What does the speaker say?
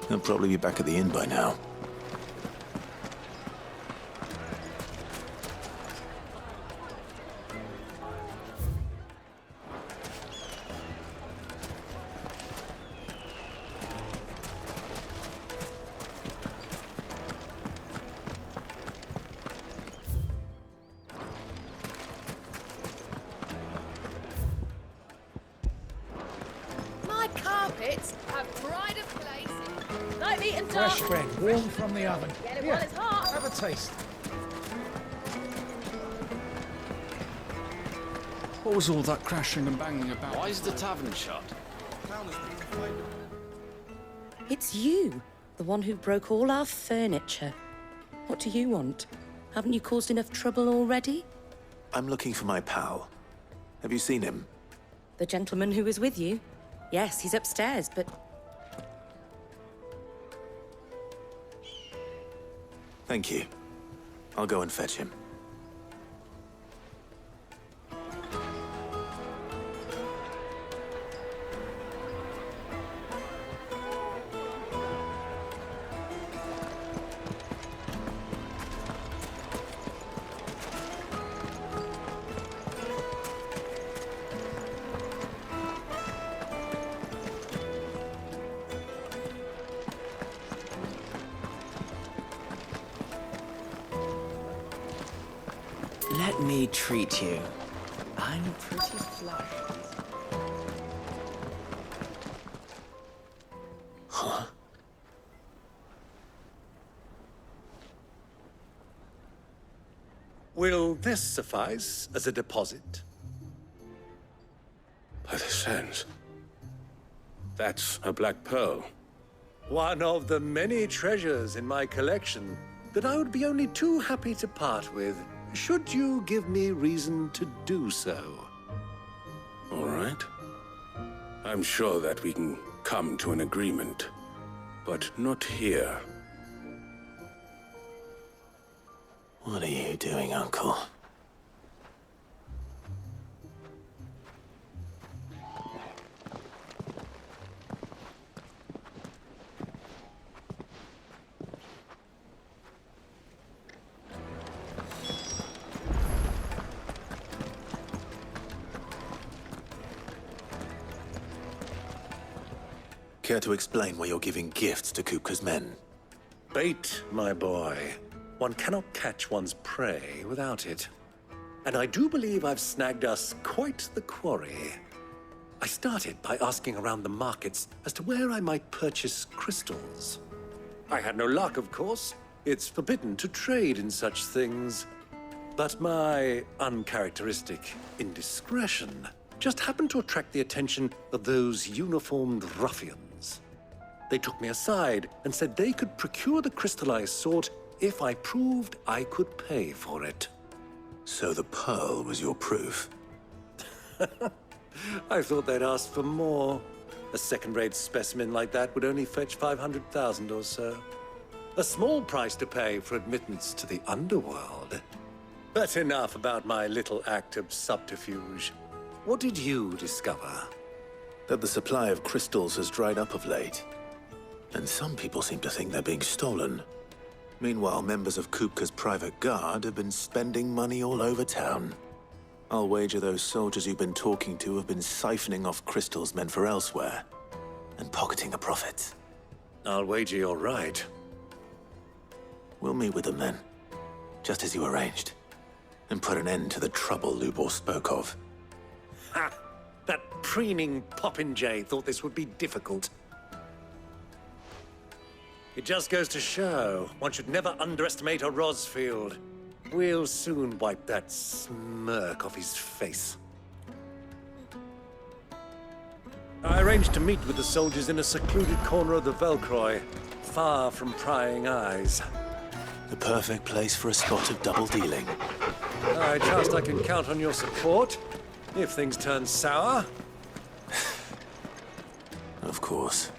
He'll probably be back at the inn by now. My carpets have pride of place. Light meat and Fresh dark. bread, warm from the oven. Get it Here, while it's hot. have a taste. What was all that crashing and banging about? Why is the tavern shut? It's you, the one who broke all our furniture. What do you want? Haven't you caused enough trouble already? I'm looking for my pal. Have you seen him? The gentleman who was with you? Yes, he's upstairs, but Thank you. I'll go and fetch him. Let me treat you. I'm pretty flushed. Huh? Will this suffice as a deposit? By the sands. That's a black pearl. One of the many treasures in my collection that I would be only too happy to part with, should you give me reason to do so. All right. I'm sure that we can come to an agreement, but not here. What are you doing, Uncle? Care to explain why you're giving gifts to Kupka's men? Bait, my boy. One cannot catch one's prey without it. And I do believe I've snagged us quite the quarry. I started by asking around the markets as to where I might purchase crystals. I had no luck, of course. It's forbidden to trade in such things. But my uncharacteristic indiscretion just happened to attract the attention of those uniformed ruffians. They took me aside and said they could procure the crystal I sought if I proved I could pay for it. So the pearl was your proof? I thought they'd asked for more. A second-rate specimen like that would only fetch 500,000 or so. A small price to pay for admittance to the underworld. But enough about my little act of subterfuge. What did you discover? That the supply of crystals has dried up of late. And some people seem to think they're being stolen. Meanwhile, members of Kupka's private guard have been spending money all over town. I'll wager those soldiers you've been talking to have been siphoning off crystals meant for elsewhere, and pocketing the profits. I'll wager you're right. We'll meet with them then, just as you arranged, and put an end to the trouble Lubor spoke of. Ha! That preening popinjay thought this would be difficult. It just goes to show, one should never underestimate a Rosfield. We'll soon wipe that smirk off his face. I arranged to meet with the soldiers in a secluded corner of the Velcroy, far from prying eyes. The perfect place for a spot of double dealing. I trust I can count on your support, if things turn sour. Of course.